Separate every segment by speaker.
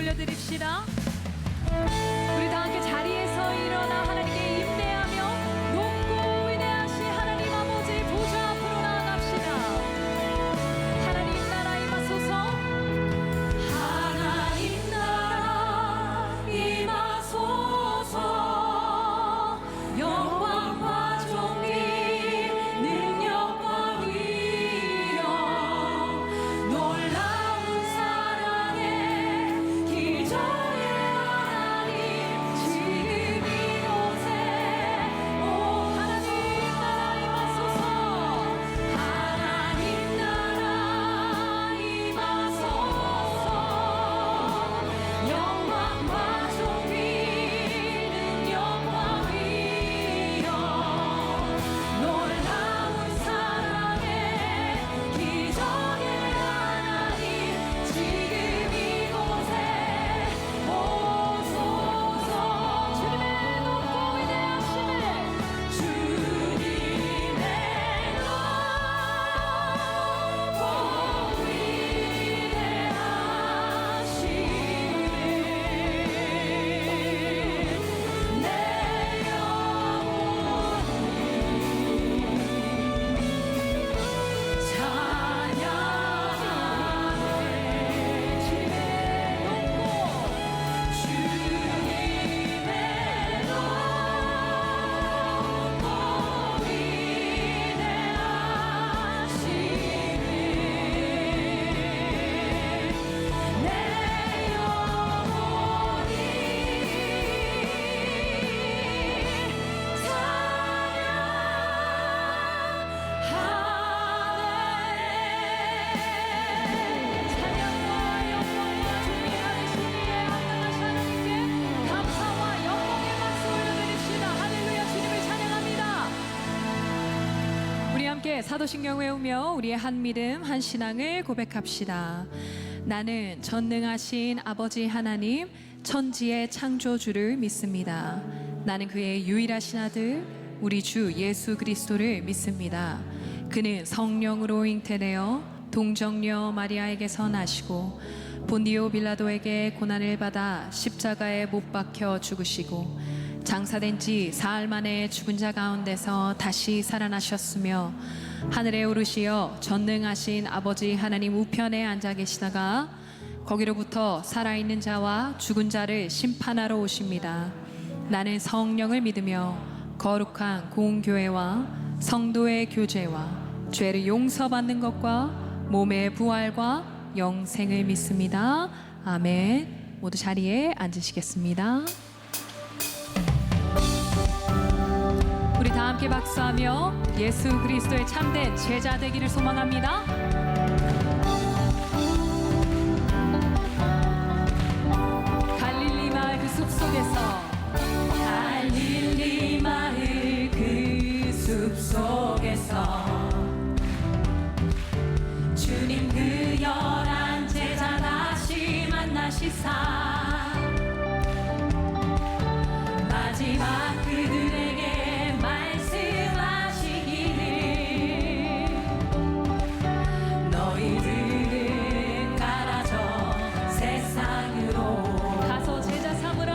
Speaker 1: 올려드립시다. 우리 다 함께 자리에서 일어나 하나님께 인내하며 높고 위대하신 하나님 아버지 보좌 앞으로 나아갑시다. 하나님 나라 임하소서. 하나님 나라 임하소서. 영광과 존귀 능력과 위엄 놀라운 사랑의 기적의 하나님 지금 이곳에 오 하나님 나라 임하소서. 하나님 나라 임하소서. 영광과 존귀 능력과 위엄 놀라운 사랑의 기적의 하나님 지금 이곳에 오소서. 주님의 높고 위대하심을 주님의 높고 위대하심을 내 영혼이 찬양하네. 주님의 높고 위대하심을 내 영혼이 찬양과 영광과 존귀하시기에 합당하신 하나님께 감사와 영광의 박수 올려드립시다. 할렐루야. 주님을 찬양합니다. 우리 함께 사도신경 외우며 우리의 한 믿음 한 신앙을 고백합시다. 나는 전능하신 아버지 하나님 천지의 창조주를 믿습니다. 나는 그의 유일하신 아들 우리 주 예수 그리스도를 믿습니다. 그는 성령으로 잉태되어 동정녀 마리아에게서 나시고 본디오 빌라도에게 고난을 받아 십자가에 못 박혀 죽으시고 장사된 지 사흘 만에 죽은 자 가운데서 다시 살아나셨으며 하늘에 오르시어 전능하신 아버지 하나님 우편에 앉아 계시다가 거기로부터 살아있는 자와 죽은 자를 심판하러 오십니다. 나는 성령을 믿으며 거룩한 공교회와 성도의 교제와 죄를 용서받는 것과 몸의 부활과 영생을 믿습니다. 아멘. 모두 자리에 앉으시겠습니다. 우리 다 함께 박수하며 예수 그리스도의 참된 제자 되기를 소망합니다. 갈릴리 마을 그 숲속에서 갈릴리 마을 그 숲속에서 주님 그 열한 제자 다시 만나시사 마지막 그들에게 말씀하시기를 너희들은 가라져 세상으로 가서 제자 삼으라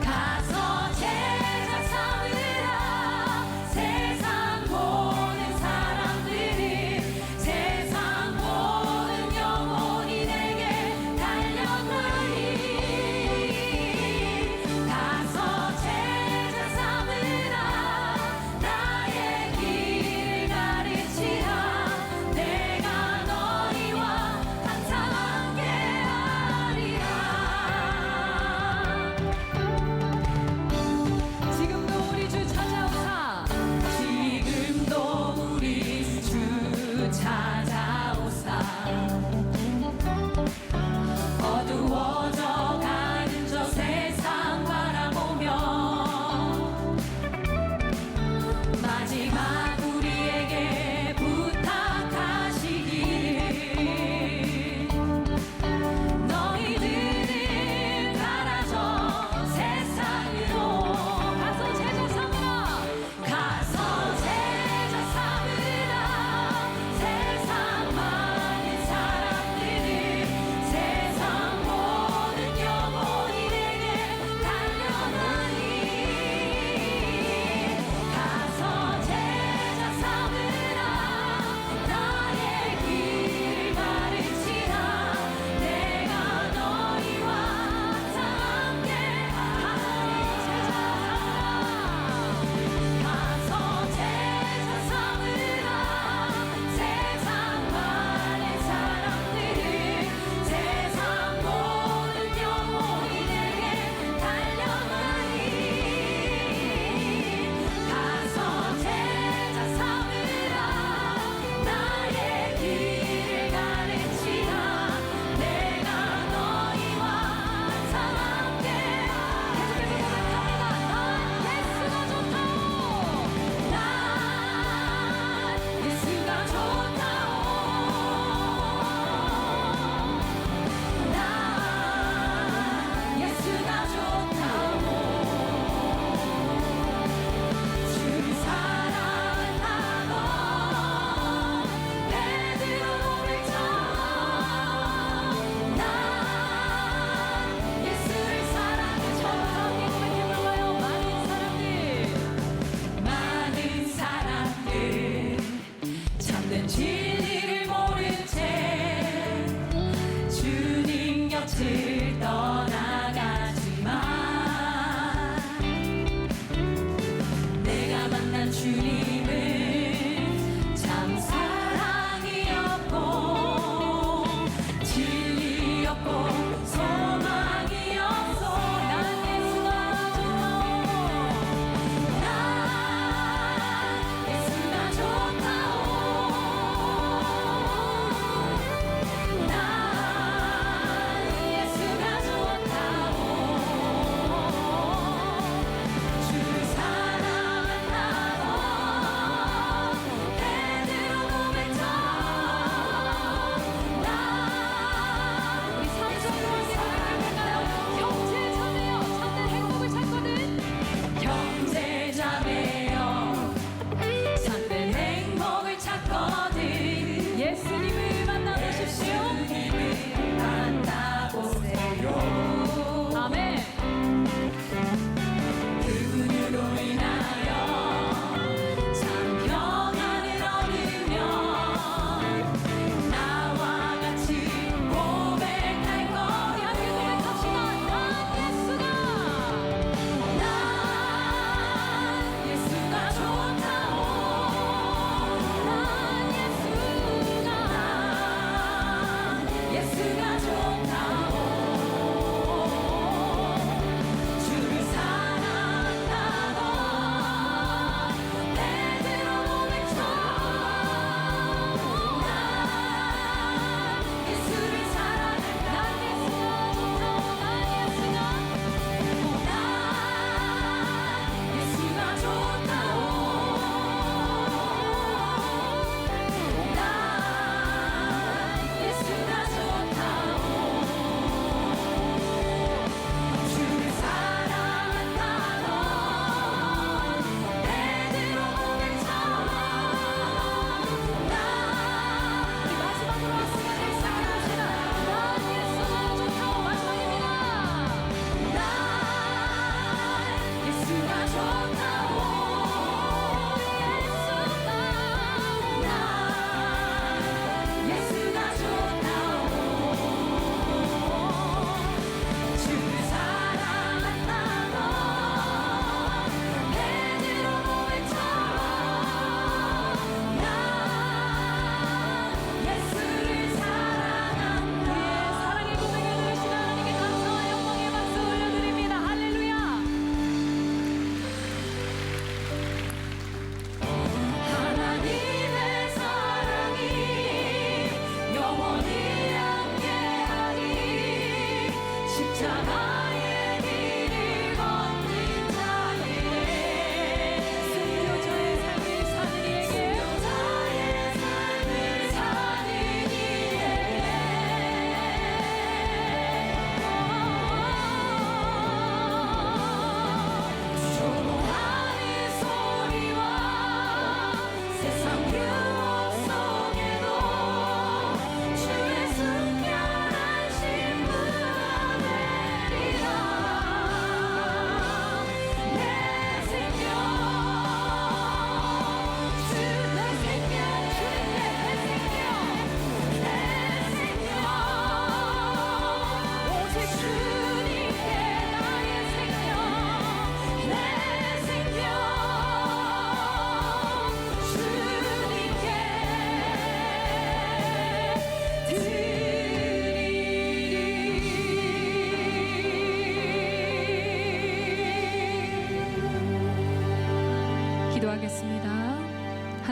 Speaker 1: 가서 제자 삼으라 세상 모든 사람들을 세상 모든 영혼이 내게 달려가니 가서 제자 삼으라 나의 길을 가르치라 내가 너희와 항상 함께하리라. 지금도 우리 주 찾아오사 지금도 우리 주 찾아오사 어두워져 가는 저 세상 바라보며 마지막 우리에게 부탁하시기를 너희들은 가라져 세상으로 가서 제자 삼으라 가서 제자 삼으라 세상 많은 사람들을 세상 모든 영혼이 내게 달려가니 가서 제자 삼으라 나의 길을 가르치라 내가 너희와 항상 함께하리. 가서 제자 삼으라 세상 많은 사람들을 세상 모든 영혼이 내게 달려가니 가서 제자 삼으라 나의 길을 가르치라 내가 너희와 항상 함께하리. 계속해서 고백합니다. 난 예수가 좋다오 난 예수가 좋다오 주 사랑하고 베드로 고백처럼 난 예수를 사랑해. 저렇게 고백해볼까요? 많은 사람들 참된 진리를 모른 채 주님 곁을 떠나가지만 내가 만난 주님은 참 사랑이었고 진리였고 소망이었어. 난 예수가 좋다오 난 예수가 좋다오 난 예수가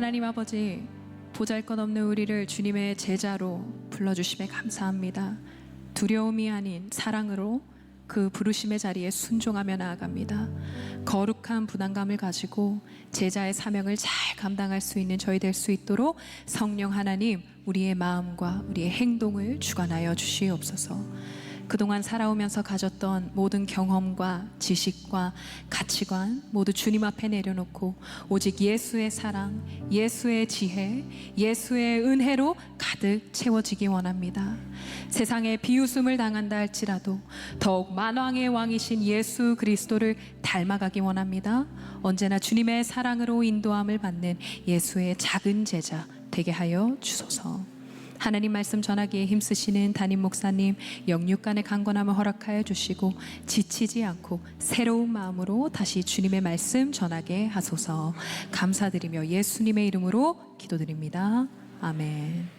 Speaker 1: 하나님 아버지, 보잘것없는 우리를 주님의 제자로 불러주심에 감사합니다. 두려움이 아닌 사랑으로 그 부르심의 자리에 순종하며 나아갑니다. 거룩한 부담감을 가지고 제자의 사명을 잘 감당할 수 있는 저희 될 수 있도록 성령 하나님, 우리의 마음과 우리의 행동을 주관하여 주시옵소서. 그동안 살아오면서 가졌던 모든 경험과 지식과 가치관 모두 주님 앞에 내려놓고 오직 예수의 사랑, 예수의 지혜, 예수의 은혜로 가득 채워지기 원합니다. 세상에 비웃음을 당한다 할지라도 더욱 만왕의 왕이신 예수 그리스도를 닮아가기 원합니다. 언제나 주님의 사랑으로 인도함을 받는 예수의 작은 제자 되게 하여 주소서. 하나님 말씀 전하기에 힘쓰시는 담임 목사님 영육간의 강건함을 허락하여 주시고 지치지 않고 새로운 마음으로 다시 주님의 말씀 전하게 하소서. 감사드리며 예수님의 이름으로 기도드립니다. 아멘.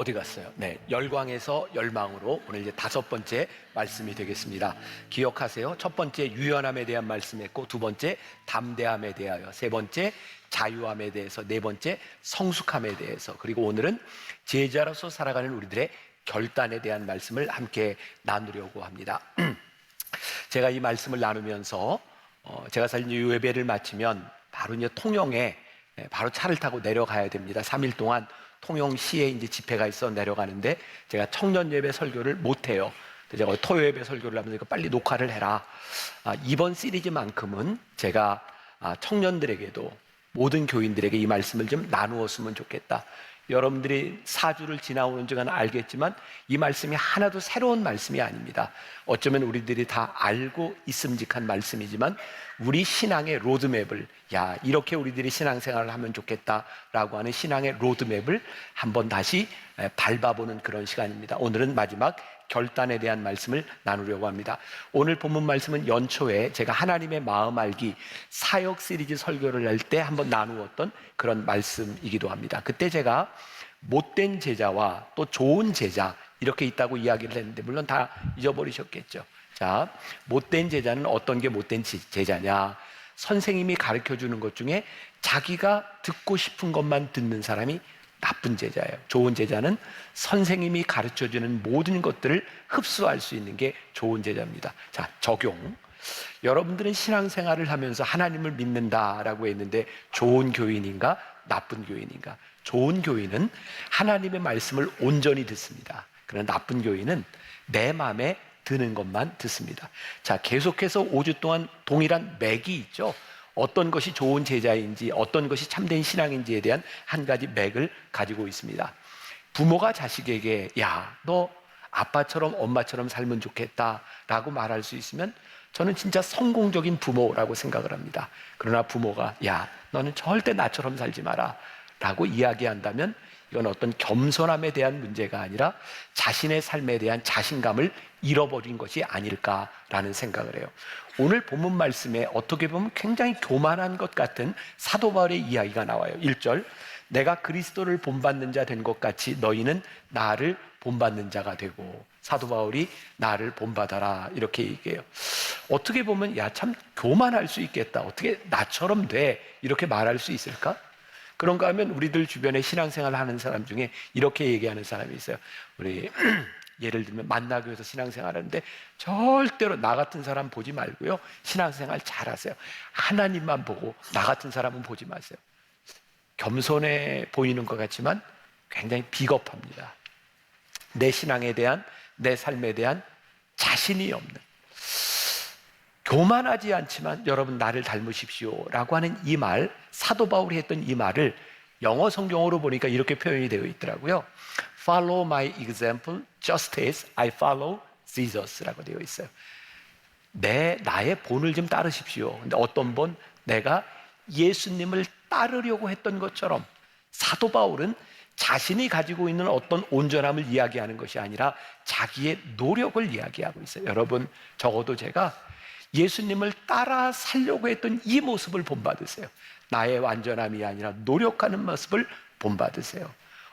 Speaker 2: 어디 갔어요? 네, 열광에서 열망으로 오늘 이제 5번째 말씀이 되겠습니다. 기억하세요. 첫 번째 유연함에 대한 말씀했고, 두 번째 담대함에 대하여, 세 번째 자유함에 대해서, 네 번째 성숙함에 대해서, 그리고 오늘은 제자로서 살아가는 우리들의 결단에 대한 말씀을 함께 나누려고 합니다. 제가 이 말씀을 나누면서 제가 사실 이 예배를 마치면 바로 이제 통영에 바로 차를 타고 내려가야 됩니다. 3일 동안 통영시에 이제 집회가 있어 내려가는데 제가 청년 예배 설교를 못 해요. 제가 토요 예배 설교를 하면서 빨리 녹화를 해라. 이번 시리즈만큼은 제가 청년들에게도 모든 교인들에게 이 말씀을 좀 나누었으면 좋겠다. 여러분들이 4주를 지나오는 동안 알겠지만 이 말씀이 하나도 새로운 말씀이 아닙니다. 어쩌면 우리들이 다 알고 있음직한 말씀이지만 우리 신앙의 로드맵을, 이렇게 우리들이 신앙생활을 하면 좋겠다라고 하는 신앙의 로드맵을 한번 다시 밟아보는 그런 시간입니다. 오늘은 마지막 결단에 대한 말씀을 나누려고 합니다. 오늘 본문 말씀은 연초에 제가 하나님의 마음 알기 사역 시리즈 설교를 할 때 한번 나누었던 그런 말씀이기도 합니다. 그때 제가 못된 제자와 또 좋은 제자 이렇게 있다고 이야기를 했는데 물론 다 잊어버리셨겠죠. 자, 못된 제자는 어떤 게 못된 제자냐? 선생님이 가르쳐 주는 것 중에 자기가 듣고 싶은 것만 듣는 사람이 나쁜 제자예요. 좋은 제자는 선생님이 가르쳐주는 모든 것들을 흡수할 수 있는 게 좋은 제자입니다. 자, 적용. 여러분들은 신앙생활을 하면서 하나님을 믿는다라고 했는데 좋은 교인인가? 나쁜 교인인가? 좋은 교인은 하나님의 말씀을 온전히 듣습니다. 그러나 나쁜 교인은 내 마음에 드는 것만 듣습니다. 자, 계속해서 5주 동안 동일한 맥이 있죠. 어떤 것이 좋은 제자인지 어떤 것이 참된 신앙인지에 대한 한 가지 맥을 가지고 있습니다. 부모가 자식에게 너 아빠처럼 엄마처럼 살면 좋겠다 라고 말할 수 있으면 저는 진짜 성공적인 부모라고 생각을 합니다. 그러나 부모가 너는 절대 나처럼 살지 마라 라고 이야기한다면 이건 어떤 겸손함에 대한 문제가 아니라 자신의 삶에 대한 자신감을 잃어버린 것이 아닐까라는 생각을 해요. 오늘 본문 말씀에 어떻게 보면 굉장히 교만한 것 같은 사도 바울의 이야기가 나와요. 1절, 내가 그리스도를 본받는 자 된 것 같이 너희는 나를 본받는 자가 되고, 사도 바울이 나를 본받아라 이렇게 얘기해요. 어떻게 보면 참 교만할 수 있겠다, 어떻게 나처럼 돼 이렇게 말할 수 있을까? 그런가 하면 우리들 주변에 신앙생활을 하는 사람 중에 이렇게 얘기하는 사람이 있어요. 우리 예를 들면 만나교회에서 신앙생활 하는데 절대로 나 같은 사람 보지 말고요, 신앙생활 잘하세요. 하나님만 보고 나 같은 사람은 보지 마세요. 겸손해 보이는 것 같지만 굉장히 비겁합니다. 내 신앙에 대한, 내 삶에 대한 자신이 없는, 교만하지 않지만 여러분 나를 닮으십시오 라고 하는 이 말, 사도 바울이 했던 이 말을 영어 성경으로 보니까 이렇게 표현이 되어 있더라고요. Follow my example just as I follow Jesus 라고 되어 있어요. 나의 본을 좀 따르십시오. 근데 어떤 본? 내가 예수님을 따르려고 했던 것처럼. 사도 바울은 자신이 가지고 있는 어떤 온전함을 이야기하는 것이 아니라 자기의 노력을 이야기하고 있어요. 여러분, 적어도 제가 예수님을 따라 살려고 했던 이 모습을 본받으세요. 나의 완전함이 아니라 노력하는 모습을 본받으세요.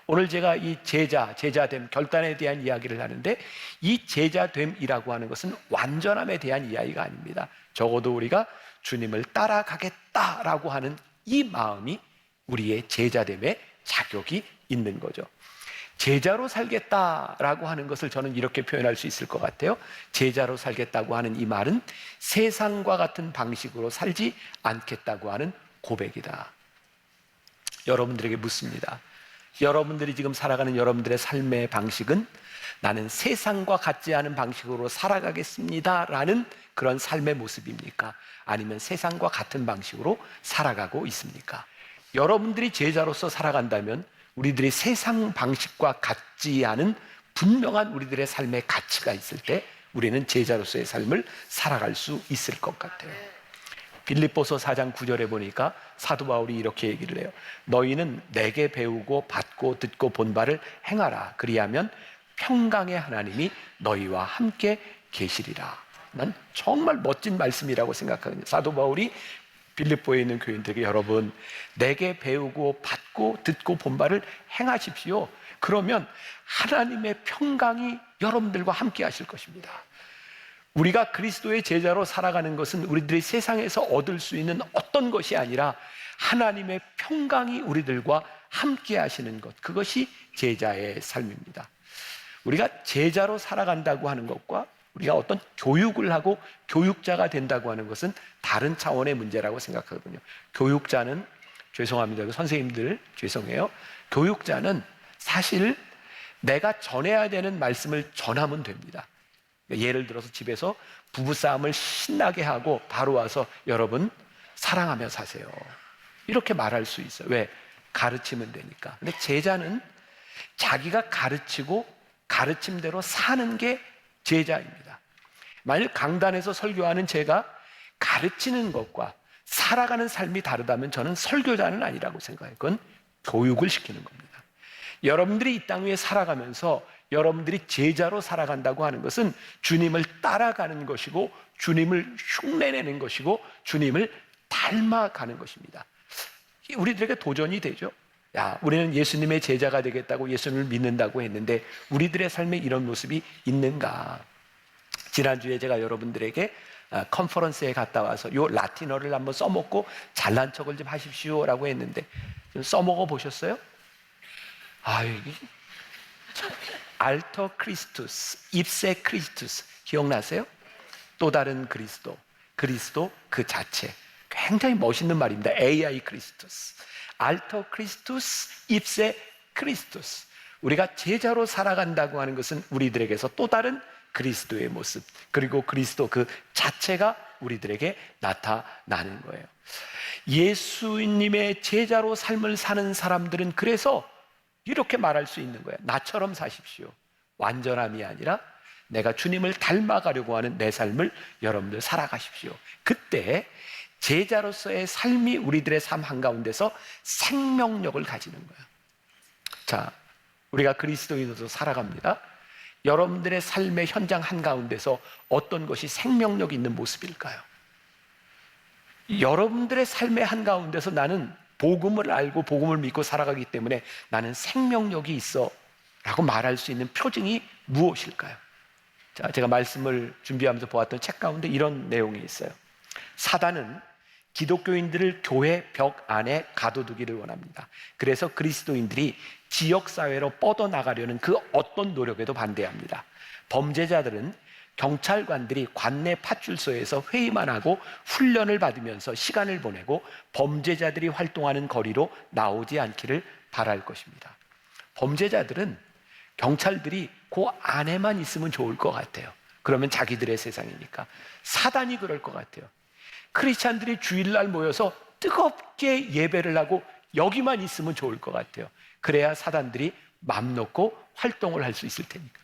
Speaker 2: 오늘 제가 이 제자됨, 결단에 대한 이야기를 하는데 이 제자됨이라고 하는 것은 완전함에 대한 이야기가 아닙니다. 적어도 우리가 주님을 따라가겠다라고 하는 이 마음이 우리의 제자됨의 자격이 있는 거죠. 제자로 살겠다라고 하는 것을 저는 이렇게 표현할 수 있을 것 같아요. 제자로 살겠다고 하는 이 말은 세상과 같은 방식으로 살지 않겠다고 하는 고백이다. 여러분들에게 묻습니다. 여러분들이 지금 살아가는 여러분들의 삶의 방식은 나는 세상과 같지 않은 방식으로 살아가겠습니다 라는 그런 삶의 모습입니까? 아니면 세상과 같은 방식으로 살아가고 있습니까? 여러분들이 제자로서 살아간다면 우리들이 세상 방식과 같지 않은 분명한 우리들의 삶의 가치가 있을 때 우리는 제자로서의 삶을 살아갈 수 있을 것 같아요. 빌립보서 4장 9절에 보니까 사도 바울이 이렇게 얘기를 해요. 너희는 내게 배우고 받고 듣고 본 바를 행하라. 그리하면 평강의 하나님이 너희와 함께 계시리라. 난 정말 멋진 말씀이라고 생각하거든요. 사도 바울이 빌립보에 있는 교인들에게 여러분 내게 배우고 받고 듣고 본 바를 행하십시오. 그러면 하나님의 평강이 여러분들과 함께 하실 것입니다. 우리가 그리스도의 제자로 살아가는 것은 우리들이 세상에서 얻을 수 있는 어떤 것이 아니라 하나님의 평강이 우리들과 함께 하시는 것, 그것이 제자의 삶입니다. 우리가 제자로 살아간다고 하는 것과 우리가 어떤 교육을 하고 교육자가 된다고 하는 것은 다른 차원의 문제라고 생각하거든요. 교육자는, 죄송합니다, 선생님들 죄송해요, 교육자는 사실 내가 전해야 되는 말씀을 전하면 됩니다. 예를 들어서 집에서 부부싸움을 신나게 하고 바로 와서 여러분 사랑하며 사세요, 이렇게 말할 수 있어요. 왜? 가르치면 되니까. 근데 제자는 자기가 가르치고 가르침대로 사는 게 제자입니다. 만일 강단에서 설교하는 제가 가르치는 것과 살아가는 삶이 다르다면 저는 설교자는 아니라고 생각해요. 그건 교육을 시키는 겁니다. 여러분들이 이 땅 위에 살아가면서 여러분들이 제자로 살아간다고 하는 것은 주님을 따라가는 것이고 주님을 흉내내는 것이고 주님을 닮아가는 것입니다. 우리들에게 도전이 되죠. 야, 우리는 예수님의 제자가 되겠다고 예수님을 믿는다고 했는데 우리들의 삶에 이런 모습이 있는가? 지난주에 제가 여러분들에게 컨퍼런스에 갔다 와서 요 라틴어를 한번 써먹고 잘난 척을 좀 하십시오라고 했는데 좀 써먹어 보셨어요? 이게 알터 크리스투스, 입세 크리스투스 기억나세요? 또 다른 그리스도, 그리스도 그 자체. 굉장히 멋있는 말입니다. AI 크리스투스, 알터 크리스투스, 입세 크리스투스. 우리가 제자로 살아간다고 하는 것은 우리들에게서 또 다른 그리스도의 모습, 그리고 그리스도 그 자체가 우리들에게 나타나는 거예요. 예수님의 제자로 삶을 사는 사람들은 그래서 이렇게 말할 수 있는 거예요. 나처럼 사십시오. 완전함이 아니라 내가 주님을 닮아가려고 하는 내 삶을 여러분들 살아가십시오. 그때 제자로서의 삶이 우리들의 삶 한가운데서 생명력을 가지는 거예요. 자, 우리가 그리스도인으로서 살아갑니다. 여러분들의 삶의 현장 한가운데서 어떤 것이 생명력 있는 모습일까요? 여러분들의 삶의 한가운데서 나는 복음을 알고 복음을 믿고 살아가기 때문에 나는 생명력이 있어 라고 말할 수 있는 표징이 무엇일까요? 자, 제가 말씀을 준비하면서 보았던 책 가운데 이런 내용이 있어요. 사단은 기독교인들을 교회 벽 안에 가둬두기를 원합니다. 그래서 그리스도인들이 지역사회로 뻗어나가려는 그 어떤 노력에도 반대합니다. 범죄자들은 경찰관들이 관내 파출소에서 회의만 하고 훈련을 받으면서 시간을 보내고 범죄자들이 활동하는 거리로 나오지 않기를 바랄 것입니다. 범죄자들은 경찰들이 그 안에만 있으면 좋을 것 같아요. 그러면 자기들의 세상이니까. 사단이 그럴 것 같아요. 크리스찬들이 주일날 모여서 뜨겁게 예배를 하고 여기만 있으면 좋을 것 같아요. 그래야 사단들이 맘 놓고 활동을 할 수 있을 테니까.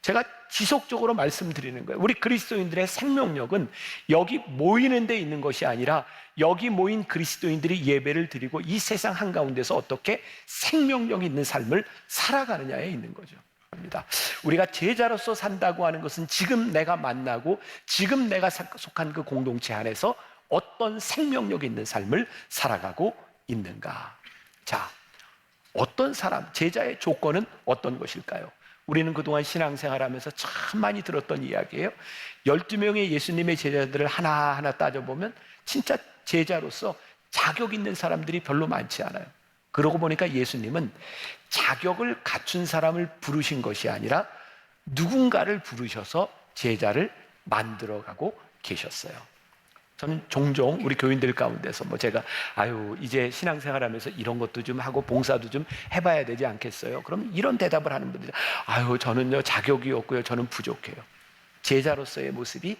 Speaker 2: 제가 지속적으로 말씀드리는 거예요. 우리 그리스도인들의 생명력은 여기 모이는 데 있는 것이 아니라 여기 모인 그리스도인들이 예배를 드리고 이 세상 한가운데서 어떻게 생명력 있는 삶을 살아가느냐에 있는 거죠. 우리가 제자로서 산다고 하는 것은 지금 내가 만나고 지금 내가 속한 그 공동체 안에서 어떤 생명력 있는 삶을 살아가고 있는가. 자, 어떤 사람, 제자의 조건은 어떤 것일까요? 우리는 그동안 신앙생활하면서 참 많이 들었던 이야기예요. 12명의 예수님의 제자들을 하나하나 따져보면 진짜 제자로서 자격 있는 사람들이 별로 많지 않아요. 그러고 보니까 예수님은 자격을 갖춘 사람을 부르신 것이 아니라 누군가를 부르셔서 제자를 만들어가고 계셨어요. 저는 종종 우리 교인들 가운데서 제가 이제 신앙생활하면서 이런 것도 좀 하고 봉사도 좀 해봐야 되지 않겠어요? 그럼 이런 대답을 하는 분들이 저는요 자격이 없고요, 저는 부족해요. 제자로서의 모습이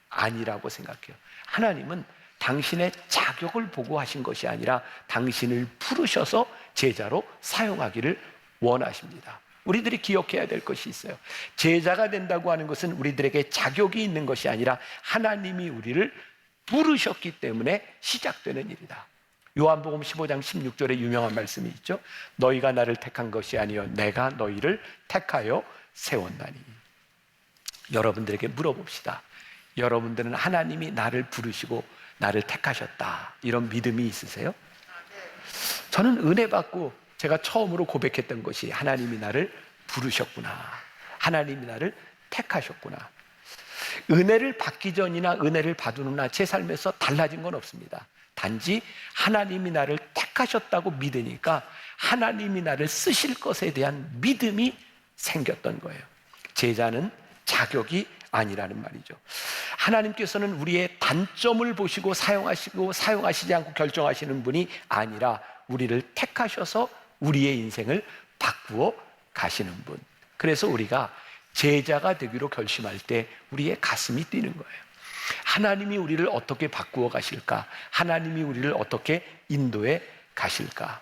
Speaker 2: 아니라고 생각해요. 하나님은 당신의 자격을 보고 하신 것이 아니라 당신을 부르셔서 제자로 사용하기를 원하십니다. 우리들이 기억해야 될 것이 있어요. 제자가 된다고 하는 것은 우리들에게 자격이 있는 것이 아니라 하나님이 우리를 부르셨기 때문에 시작되는 일이다. 요한복음 15장 16절에 유명한 말씀이 있죠. 너희가 나를 택한 것이 아니요 내가 너희를 택하여 세웠나니. 여러분들에게 물어봅시다. 여러분들은 하나님이 나를 부르시고 나를 택하셨다, 이런 믿음이 있으세요? 저는 은혜 받고 제가 처음으로 고백했던 것이 하나님이 나를 부르셨구나. 하나님이 나를 택하셨구나. 은혜를 받기 전이나 은혜를 받은 후나 제 삶에서 달라진 건 없습니다. 단지 하나님이 나를 택하셨다고 믿으니까 하나님이 나를 쓰실 것에 대한 믿음이 생겼던 거예요. 제자는 자격이 아니라는 말이죠. 하나님께서는 우리의 단점을 보시고 사용하시지 않고 결정하시는 분이 아니라 우리를 택하셔서 우리의 인생을 바꾸어 가시는 분. 그래서 우리가 제자가 되기로 결심할 때 우리의 가슴이 뛰는 거예요. 하나님이 우리를 어떻게 바꾸어 가실까? 하나님이 우리를 어떻게 인도해 가실까?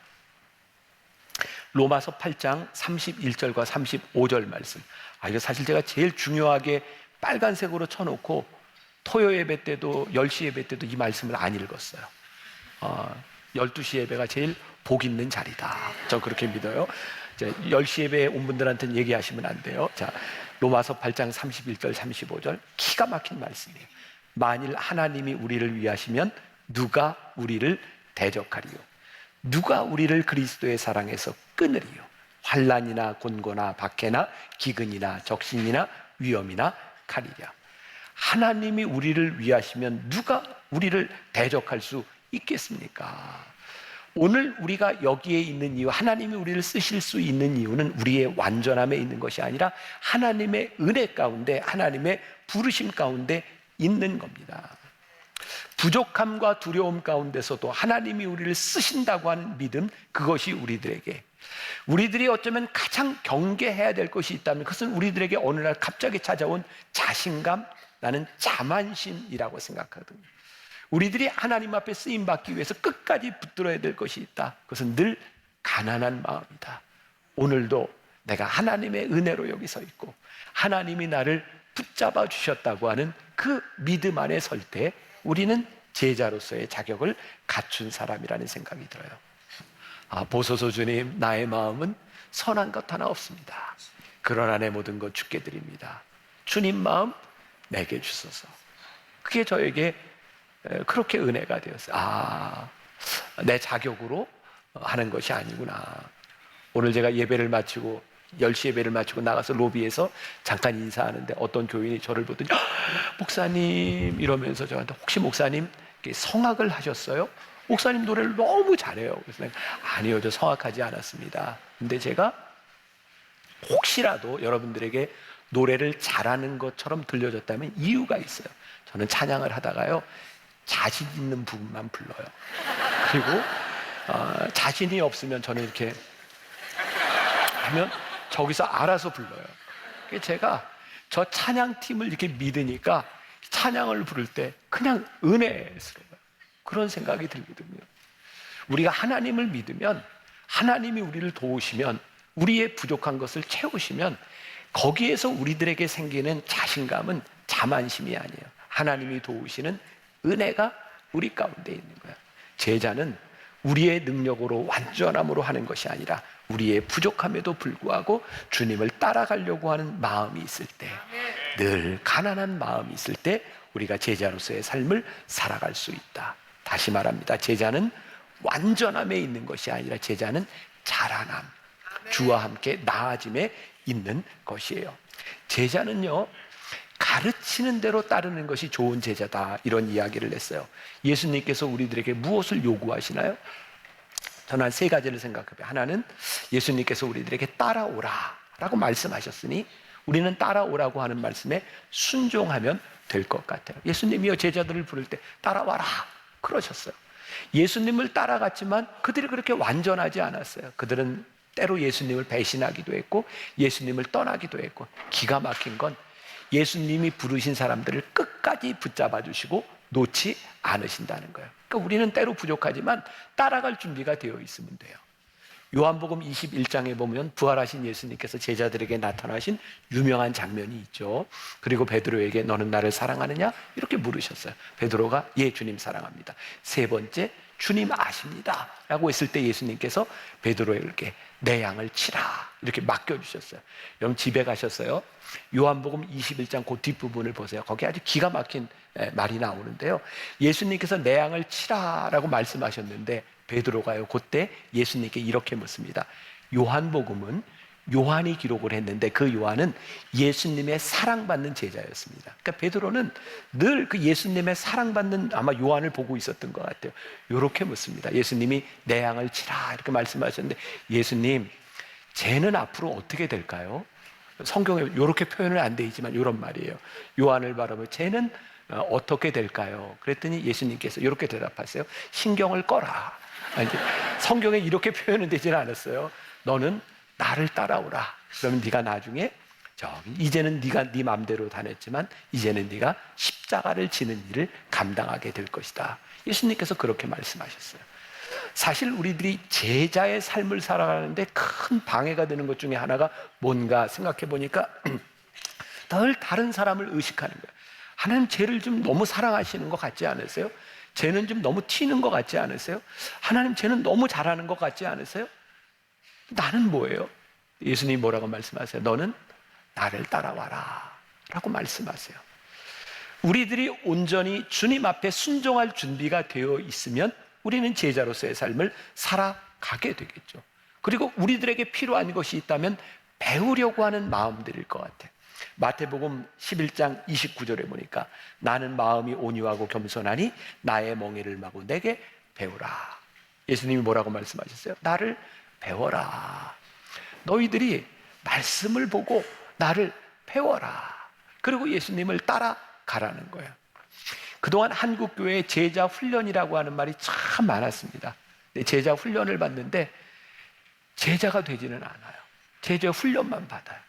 Speaker 2: 로마서 8장 31절과 35절 말씀. 이거 사실 제가 제일 중요하게 빨간색으로 쳐놓고 토요 예배 때도 10시 예배 때도 이 말씀을 안 읽었어요. 12시 예배가 제일 복 있는 자리다. 저 그렇게 믿어요. 10시 예배에 온 분들한테는 얘기하시면 안 돼요. 자, 로마서 8장 31절 35절 기가 막힌 말씀이에요. 만일 하나님이 우리를 위하시면 누가 우리를 대적하리요? 누가 우리를 그리스도의 사랑에서 끊으리요? 환난이나 곤고나 박해나 기근이나 적신이나 위험이나 칼이랴. 하나님이 우리를 위하시면 누가 우리를 대적할 수 있겠습니까? 오늘 우리가 여기에 있는 이유, 하나님이 우리를 쓰실 수 있는 이유는 우리의 완전함에 있는 것이 아니라 하나님의 은혜 가운데, 하나님의 부르심 가운데 있는 겁니다. 부족함과 두려움 가운데서도 하나님이 우리를 쓰신다고 하는 믿음, 그것이 우리들이 어쩌면 가장 경계해야 될 것이 있다면 그것은 우리들에게 어느 날 갑자기 찾아온 자신감, 나는 자만심이라고 생각하거든요. 우리들이 하나님 앞에 쓰임받기 위해서 끝까지 붙들어야 될 것이 있다. 그것은 늘 가난한 마음이다. 오늘도 내가 하나님의 은혜로 여기 서 있고 하나님이 나를 붙잡아 주셨다고 하는 그 믿음 안에 설 때 우리는 제자로서의 자격을 갖춘 사람이라는 생각이 들어요. 보소서 주님, 나의 마음은 선한 것 하나 없습니다. 그러나 내 모든 것 주께 드립니다. 주님 마음 내게 주소서. 그게 저에게 그렇게 은혜가 되었어요. 내 자격으로 하는 것이 아니구나. 오늘 제가 예배를 마치고 10시 예배를 마치고 나가서 로비에서 잠깐 인사하는데 어떤 교인이 저를 보더니 목사님 이러면서 저한테 혹시 목사님 성악을 하셨어요? 목사님 노래를 너무 잘해요. 그래서 내가 아니요, 저 성악하지 않았습니다. 근데 제가 혹시라도 여러분들에게 노래를 잘하는 것처럼 들려졌다면 이유가 있어요. 저는 찬양을 하다가요 자신 있는 부분만 불러요. 그리고 자신이 없으면 저는 이렇게 하면 저기서 알아서 불러요. 제가 저 찬양팀을 이렇게 믿으니까 찬양을 부를 때 그냥 은혜스러워요. 그런 생각이 들거든요. 우리가 하나님을 믿으면, 하나님이 우리를 도우시면, 우리의 부족한 것을 채우시면 거기에서 우리들에게 생기는 자신감은 자만심이 아니에요. 하나님이 도우시는 은혜가 우리 가운데 있는 거예요. 제자는 우리의 능력으로 완전함으로 하는 것이 아니라 우리의 부족함에도 불구하고 주님을 따라가려고 하는 마음이 있을 때, 늘 가난한 마음이 있을 때 우리가 제자로서의 삶을 살아갈 수 있다. 다시 말합니다. 제자는 완전함에 있는 것이 아니라 제자는 자라남, 주와 함께 나아짐에 있는 것이에요. 제자는요, 가르치는 대로 따르는 것이 좋은 제자다, 이런 이야기를 했어요. 예수님께서 우리들에게 무엇을 요구하시나요? 저는 한 세 가지를 생각해봐요. 하나는 예수님께서 우리들에게 따라오라 라고 말씀하셨으니 우리는 따라오라고 하는 말씀에 순종하면 될 것 같아요. 예수님이요 제자들을 부를 때 따라와라 그러셨어요. 예수님을 따라갔지만 그들이 그렇게 완전하지 않았어요. 그들은 때로 예수님을 배신하기도 했고 예수님을 떠나기도 했고, 기가 막힌 건 예수님이 부르신 사람들을 끝까지 붙잡아 주시고 놓지 않으신다는 거예요. 그러니까 우리는 때로 부족하지만 따라갈 준비가 되어 있으면 돼요. 요한복음 21장에 보면 부활하신 예수님께서 제자들에게 나타나신 유명한 장면이 있죠. 그리고 베드로에게 너는 나를 사랑하느냐? 이렇게 물으셨어요. 베드로가 예, 주님 사랑합니다. 세 번째, 주님 아십니다 라고 했을 때 예수님께서 베드로에게 내 양을 치라 이렇게 맡겨주셨어요. 여러분 집에 가셨어요? 요한복음 21장 그 뒷부분을 보세요. 거기 아주 기가 막힌 말이 나오는데요. 예수님께서 내 양을 치라 라고 말씀하셨는데 베드로가요, 그때 예수님께 이렇게 묻습니다. 요한복음은 요한이 기록을 했는데 그 요한은 예수님의 사랑받는 제자였습니다. 그러니까 베드로는 늘 그 예수님의 사랑받는 아마 요한을 보고 있었던 것 같아요. 이렇게 묻습니다. 예수님이 내 양을 치라 이렇게 말씀하셨는데, 예수님, 쟤는 앞으로 어떻게 될까요? 성경에 이렇게 표현은 안 돼 있지만 이런 말이에요. 요한을 바라보며 쟤는 어떻게 될까요? 그랬더니 예수님께서 이렇게 대답하세요. 신경을 꺼라. 아니, 성경에 이렇게 표현은 되지는 않았어요. 너는 나를 따라오라. 그러면 네가 나중에 이제는 네가 네 마음대로 다녔지만 이제는 네가 십자가를 지는 일을 감당하게 될 것이다. 예수님께서 그렇게 말씀하셨어요. 사실 우리들이 제자의 삶을 살아가는데 큰 방해가 되는 것 중에 하나가 뭔가 생각해 보니까 늘 다른 사람을 의식하는 거예요. 하나님, 쟤를 좀 너무 사랑하시는 것 같지 않으세요? 쟤는 좀 너무 튀는 것 같지 않으세요? 하나님, 쟤는 너무 잘하는 것 같지 않으세요? 나는 뭐예요? 예수님이 뭐라고 말씀하세요? 너는 나를 따라와라 라고 말씀하세요. 우리들이 온전히 주님 앞에 순종할 준비가 되어 있으면 우리는 제자로서의 삶을 살아가게 되겠죠. 그리고 우리들에게 필요한 것이 있다면 배우려고 하는 마음들일 것 같아요. 마태복음 11장 29절에 보니까 나는 마음이 온유하고 겸손하니 나의 멍에를 마고 내게 배우라. 예수님이 뭐라고 말씀하셨어요? 나를 배워라. 너희들이 말씀을 보고 나를 배워라. 그리고 예수님을 따라가라는 거예요. 그동안 한국교회의 제자 훈련이라고 하는 말이 참 많았습니다. 제자 훈련을 받는데 제자가 되지는 않아요. 제자 훈련만 받아요.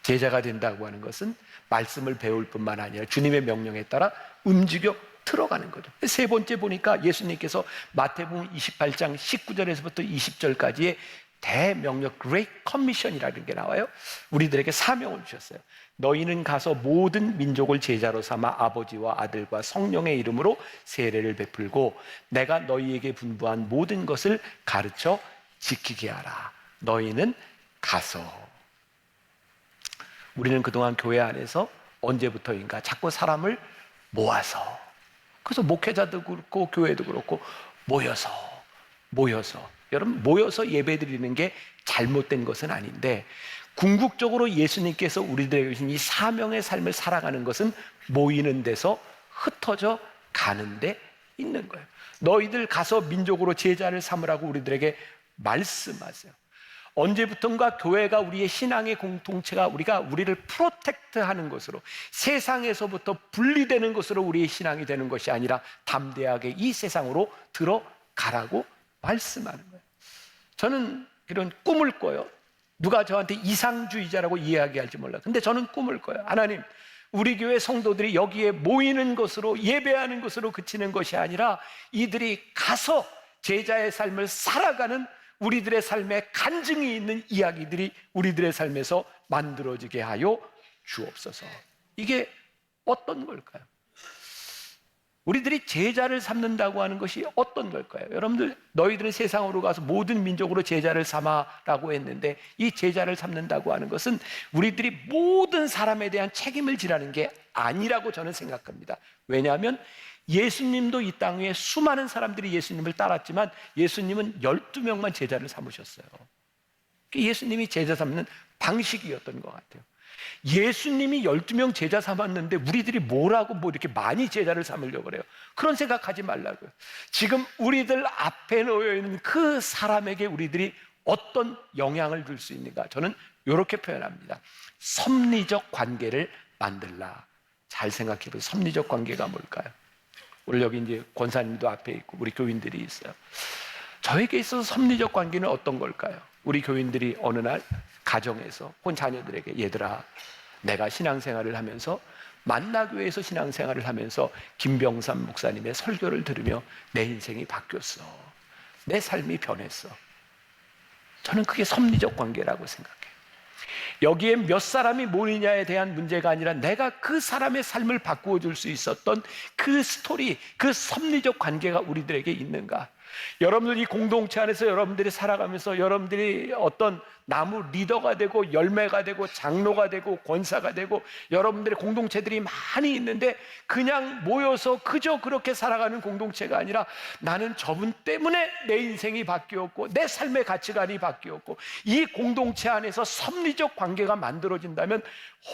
Speaker 2: 제자가 된다고 하는 것은 말씀을 배울 뿐만 아니라 주님의 명령에 따라 움직여 들어가는 거죠. 세 번째 보니까 예수님께서 마태복음 28장 19절에서부터 20절까지의 대명령 Great Commission이라는 게 나와요. 우리들에게 사명을 주셨어요. 너희는 가서 모든 민족을 제자로 삼아 아버지와 아들과 성령의 이름으로 세례를 베풀고 내가 너희에게 분부한 모든 것을 가르쳐 지키게 하라. 너희는 가서. 우리는 그동안 교회 안에서 언제부터인가 자꾸 사람을 모아서, 그래서 목회자도 그렇고 교회도 그렇고 모여서 여러분, 모여서 예배드리는 게 잘못된 것은 아닌데 궁극적으로 예수님께서 우리들에게 주신 이 사명의 삶을 살아가는 것은 모이는 데서 흩어져 가는 데 있는 거예요. 너희들 가서 민족으로 제자를 삼으라고 우리들에게 말씀하세요. 언제부턴가 교회가 우리의 신앙의 공동체가 우리를 프로텍트하는 것으로, 세상에서부터 분리되는 것으로 우리의 신앙이 되는 것이 아니라 담대하게 이 세상으로 들어가라고 말씀하는 거예요. 저는 이런 꿈을 꿔요. 누가 저한테 이상주의자라고 이야기할지 몰라요. 근데 저는 꿈을 꿔요. 하나님, 우리 교회 성도들이 여기에 모이는 것으로, 예배하는 것으로 그치는 것이 아니라 이들이 가서 제자의 삶을 살아가는 우리들의 삶에 간증이 있는 이야기들이 우리들의 삶에서 만들어지게 하여 주옵소서. 이게 어떤 걸까요? 우리들이 제자를 삼는다고 하는 것이 어떤 걸까요? 여러분들, 너희들은 세상으로 가서 모든 민족으로 제자를 삼아라고 했는데 이 제자를 삼는다고 하는 것은 우리들이 모든 사람에 대한 책임을 지라는 게 아니라고 저는 생각합니다. 왜냐하면 예수님도 이 땅 위에 수많은 사람들이 예수님을 따랐지만 예수님은 12명만 제자를 삼으셨어요. 예수님이 제자 삼는 방식이었던 것 같아요. 예수님이 12명 제자 삼았는데 우리들이 뭐라고 이렇게 많이 제자를 삼으려고 그래요? 그런 생각하지 말라고요. 지금 우리들 앞에 놓여 있는 그 사람에게 우리들이 어떤 영향을 줄 수 있는가? 저는 이렇게 표현합니다. 섭리적 관계를 만들라. 잘 생각해 보세요. 섭리적 관계가 뭘까요? 오늘 여기 이제 권사님도 앞에 있고 우리 교인들이 있어요. 저에게 있어서 섭리적 관계는 어떤 걸까요? 우리 교인들이 어느 날 가정에서 혼 자녀들에게, 얘들아, 내가 신앙생활을 하면서 만나교회에서 신앙생활을 하면서 김병삼 목사님의 설교를 들으며 내 인생이 바뀌었어. 내 삶이 변했어. 저는 그게 섭리적 관계라고 생각해요. 여기에 몇 사람이 모이냐에 대한 문제가 아니라 내가 그 사람의 삶을 바꾸어 줄 수 있었던 그 스토리, 그 섭리적 관계가 우리들에게 있는가? 여러분들 이 공동체 안에서 여러분들이 살아가면서 여러분들이 어떤 나무 리더가 되고 열매가 되고 장로가 되고 권사가 되고 여러분들의 공동체들이 많이 있는데 그냥 모여서 그저 그렇게 살아가는 공동체가 아니라 나는 저분 때문에 내 인생이 바뀌었고 내 삶의 가치관이 바뀌었고 이 공동체 안에서 섭리적 관계가 만들어진다면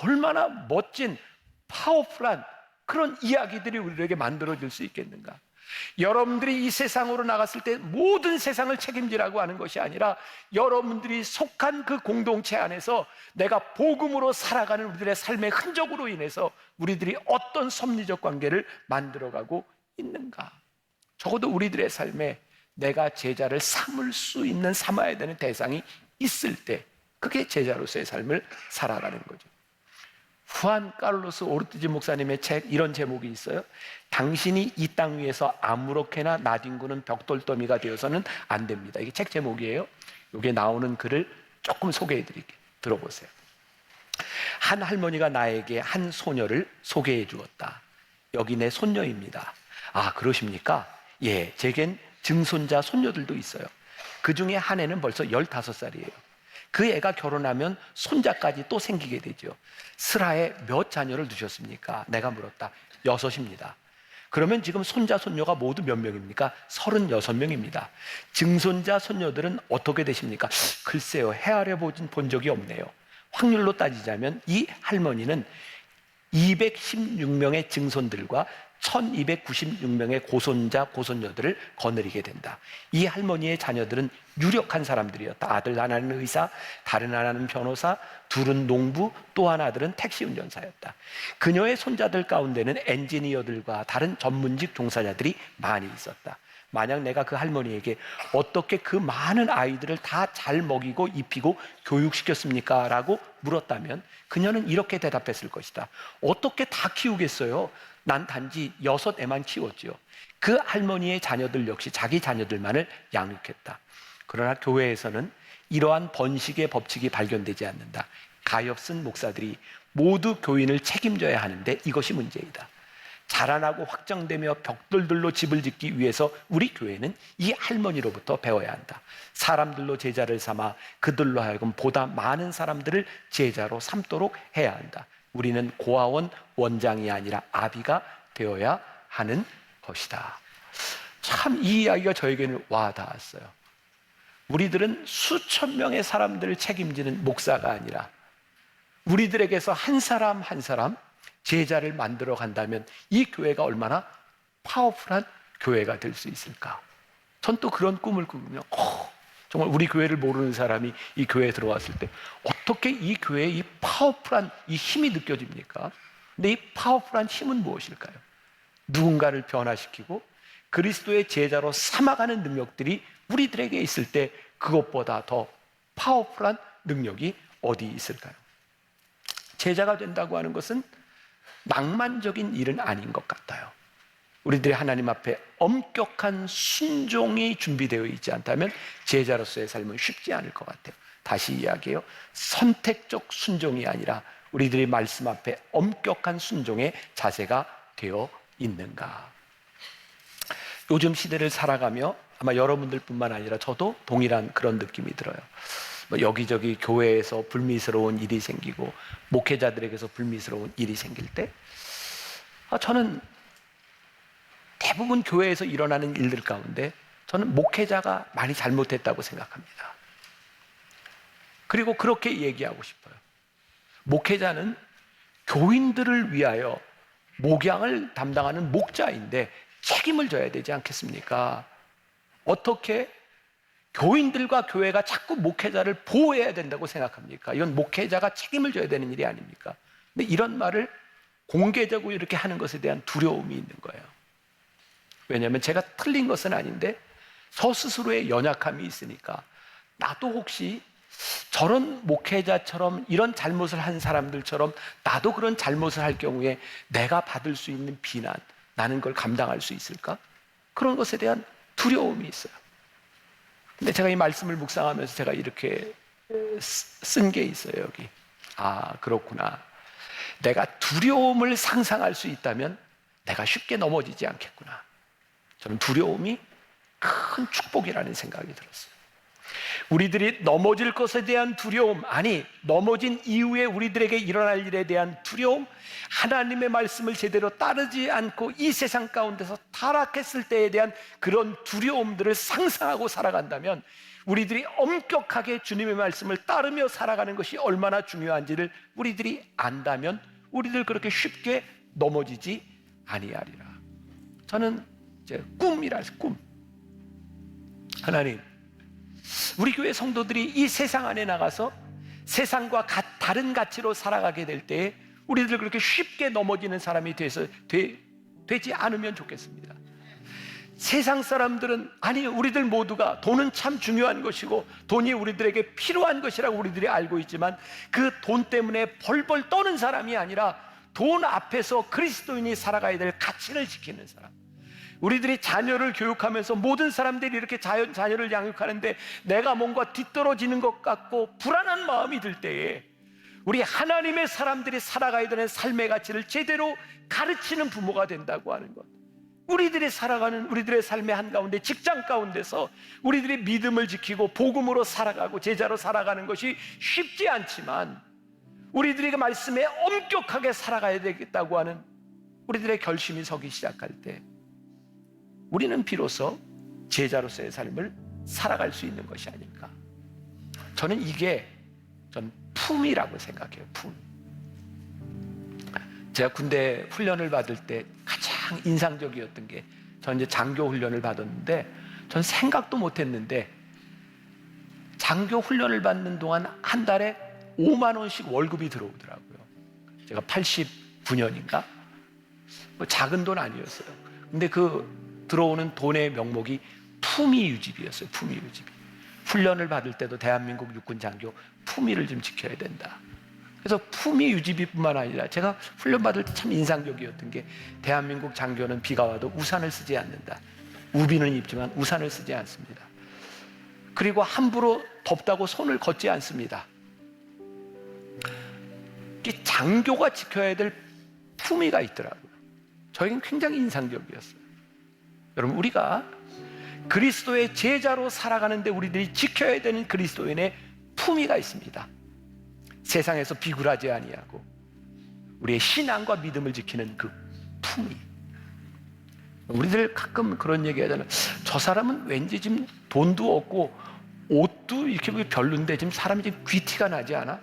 Speaker 2: 얼마나 멋진 파워풀한 그런 이야기들이 우리에게 만들어질 수 있겠는가. 여러분들이 이 세상으로 나갔을 때 모든 세상을 책임지라고 하는 것이 아니라 여러분들이 속한 그 공동체 안에서 내가 복음으로 살아가는 우리들의 삶의 흔적으로 인해서 우리들이 어떤 섭리적 관계를 만들어가고 있는가. 적어도 우리들의 삶에 내가 제자를 삼을 수 있는 삼아야 되는 대상이 있을 때 그게 제자로서의 삶을 살아가는 거죠. 후안 카를로스 오르티즈 목사님의 책 이런 제목이 있어요. 당신이 이 땅 위에서 아무렇게나 나뒹구는 벽돌더미가 되어서는 안 됩니다. 이게 책 제목이에요. 여기에 나오는 글을 조금 소개해 드릴게요. 들어보세요. 한 할머니가 나에게 한 소녀를 소개해 주었다. 여기 내 손녀입니다. 아, 그러십니까? 예, 제겐 증손자 손녀들도 있어요. 그 중에 한 애는 벌써 15살이에요. 그 애가 결혼하면 손자까지 또 생기게 되죠. 슬하에 몇 자녀를 두셨습니까? 내가 물었다. 6입니다. 그러면 지금 손자, 손녀가 모두 몇 명입니까? 36명입니다. 증손자, 손녀들은 어떻게 되십니까? 글쎄요, 헤아려 본 적이 없네요. 확률로 따지자면 이 할머니는 216명의 증손들과 1296명의 고손자, 고손녀들을 거느리게 된다. 이 할머니의 자녀들은 유력한 사람들이었다. 아들 하나는 의사, 다른 하나는 변호사, 둘은 농부, 또 하나들은 택시 운전사였다. 그녀의 손자들 가운데는 엔지니어들과 다른 전문직 종사자들이 많이 있었다. 만약 내가 그 할머니에게 어떻게 그 많은 아이들을 다 잘 먹이고 입히고 교육시켰습니까? 라고 물었다면 그녀는 이렇게 대답했을 것이다. 어떻게 다 키우겠어요? 난 단지 6애만 키웠죠. 그 할머니의 자녀들 역시 자기 자녀들만을 양육했다. 그러나 교회에서는 이러한 번식의 법칙이 발견되지 않는다. 가엾은 목사들이 모두 교인을 책임져야 하는데 이것이 문제이다. 자라나고 확장되며 벽돌들로 집을 짓기 위해서 우리 교회는 이 할머니로부터 배워야 한다. 사람들로 제자를 삼아 그들로 하여금 보다 많은 사람들을 제자로 삼도록 해야 한다. 우리는 고아원 원장이 아니라 아비가 되어야 하는 것이다. 참 이 이야기가 저에게는 와 닿았어요. 우리들은 수천 명의 사람들을 책임지는 목사가 아니라 우리들에게서 한 사람 한 사람 제자를 만들어 간다면 이 교회가 얼마나 파워풀한 교회가 될 수 있을까? 전 또 그런 꿈을 꾸며 정말 우리 교회를 모르는 사람이 이 교회에 들어왔을 때 어떻게 이 교회의 이 파워풀한 이 힘이 느껴집니까? 근데 이 파워풀한 힘은 무엇일까요? 누군가를 변화시키고 그리스도의 제자로 삼아가는 능력들이 우리들에게 있을 때 그것보다 더 파워풀한 능력이 어디 있을까요? 제자가 된다고 하는 것은 낭만적인 일은 아닌 것 같아요. 우리들이 하나님 앞에 엄격한 순종이 준비되어 있지 않다면 제자로서의 삶은 쉽지 않을 것 같아요. 다시 이야기해요. 선택적 순종이 아니라 우리들이 말씀 앞에 엄격한 순종의 자세가 되어 있는가. 요즘 시대를 살아가며 아마 여러분들뿐만 아니라 저도 동일한 그런 느낌이 들어요. 여기저기 교회에서 불미스러운 일이 생기고 목회자들에게서 불미스러운 일이 생길 때 저는 대부분 교회에서 일어나는 일들 가운데 저는 목회자가 많이 잘못했다고 생각합니다. 그리고 그렇게 얘기하고 싶어요. 목회자는 교인들을 위하여 목양을 담당하는 목자인데 책임을 져야 되지 않겠습니까? 어떻게 교인들과 교회가 자꾸 목회자를 보호해야 된다고 생각합니까? 이건 목회자가 책임을 져야 되는 일이 아닙니까? 근데 이런 말을 공개적으로 이렇게 하는 것에 대한 두려움이 있는 거예요. 왜냐하면 제가 틀린 것은 아닌데 저 스스로의 연약함이 있으니까 나도 혹시 저런 목회자처럼 이런 잘못을 한 사람들처럼 나도 그런 잘못을 할 경우에 내가 받을 수 있는 비난, 나는 그걸 감당할 수 있을까? 그런 것에 대한 두려움이 있어요. 근데 제가 이 말씀을 묵상하면서 제가 이렇게 쓴 게 있어요, 여기. 아, 그렇구나. 내가 두려움을 상상할 수 있다면 내가 쉽게 넘어지지 않겠구나. 저는 두려움이 큰 축복이라는 생각이 들었어요. 우리들이 넘어질 것에 대한 두려움, 아니 넘어진 이후에 우리들에게 일어날 일에 대한 두려움, 하나님의 말씀을 제대로 따르지 않고 이 세상 가운데서 타락했을 때에 대한 그런 두려움들을 상상하고 살아간다면, 우리들이 엄격하게 주님의 말씀을 따르며 살아가는 것이 얼마나 중요한지를 우리들이 안다면 우리들 그렇게 쉽게 넘어지지 아니하리라. 저는 이제 꿈이라 해서 꿈. 하나님, 우리 교회 성도들이 이 세상 안에 나가서 세상과 다른 가치로 살아가게 될 때에 우리들 그렇게 쉽게 넘어지는 사람이 되지 않으면 좋겠습니다. 세상 사람들은, 아니 우리들 모두가 돈은 참 중요한 것이고 돈이 우리들에게 필요한 것이라고 우리들이 알고 있지만, 그 돈 때문에 벌벌 떠는 사람이 아니라 돈 앞에서 그리스도인이 살아가야 될 가치를 지키는 사람. 우리들이 자녀를 교육하면서 모든 사람들이 이렇게 자녀를 양육하는데 내가 뭔가 뒤떨어지는 것 같고 불안한 마음이 들 때에 우리 하나님의 사람들이 살아가야 되는 삶의 가치를 제대로 가르치는 부모가 된다고 하는 것. 우리들이 살아가는 우리들의 삶의 한가운데, 직장 가운데서 우리들이 믿음을 지키고 복음으로 살아가고 제자로 살아가는 것이 쉽지 않지만, 우리들이 그 말씀에 엄격하게 살아가야 되겠다고 하는 우리들의 결심이 서기 시작할 때 우리는 비로소 제자로서의 삶을 살아갈 수 있는 것이 아닐까. 저는 이게 품이라고 생각해요. 품. 제가 군대 훈련을 받을 때 가장 인상적이었던 게, 저는 이제 장교 훈련을 받았는데 전 생각도 못했는데 장교 훈련을 받는 동안 한 달에 5만 원씩 월급이 들어오더라고요. 제가 89년인가? 뭐 작은 돈 아니었어요. 근데 그 들어오는 돈의 명목이 품위 유지비였어요. 품위 유지비. 훈련을 받을 때도 대한민국 육군 장교 품위를 좀 지켜야 된다. 그래서 품위 유지비뿐만 아니라 제가 훈련 받을 때 참 인상적이었던 게, 대한민국 장교는 비가 와도 우산을 쓰지 않는다. 우비는 입지만 우산을 쓰지 않습니다. 그리고 함부로 덥다고 손을 걷지 않습니다. 이 장교가 지켜야 될 품위가 있더라고요. 저에겐 굉장히 인상적이었어요. 여러분, 우리가 그리스도의 제자로 살아가는데 우리들이 지켜야 되는 그리스도인의 품위가 있습니다. 세상에서 비굴하지 아니하고 우리의 신앙과 믿음을 지키는 그 품위. 우리들 가끔 그런 얘기 하잖아요. 저 사람은 왠지 지금 돈도 없고 옷도 이렇게 별론데 지금 사람이 지금 귀티가 나지 않아?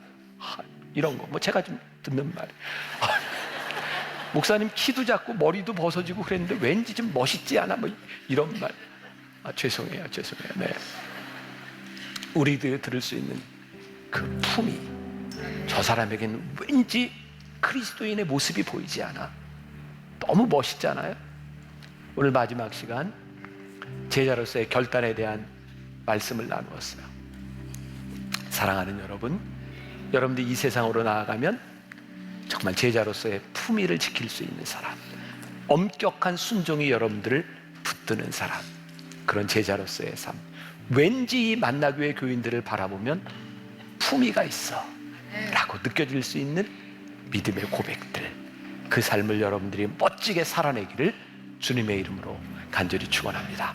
Speaker 2: 이런 거. 뭐 제가 좀 듣는 말이에요. 목사님 키도 작고 머리도 벗어지고 그랬는데 왠지 좀 멋있지 않아? 뭐 이런 말. 죄송해요. 네. 우리들이 들을 수 있는 그 품위. 저 사람에게는 왠지 그리스도인의 모습이 보이지 않아? 너무 멋있잖아요. 오늘 마지막 시간 제자로서의 결단에 대한 말씀을 나누었어요. 사랑하는 여러분, 여러분들이 이 세상으로 나아가면 정말 제자로서의 품위를 지킬 수 있는 사람, 엄격한 순종이 여러분들을 붙드는 사람, 그런 제자로서의 삶. 왠지 이 만나교회 교인들을 바라보면 품위가 있어 라고 느껴질 수 있는 믿음의 고백들, 그 삶을 여러분들이 멋지게 살아내기를 주님의 이름으로 간절히 축원합니다.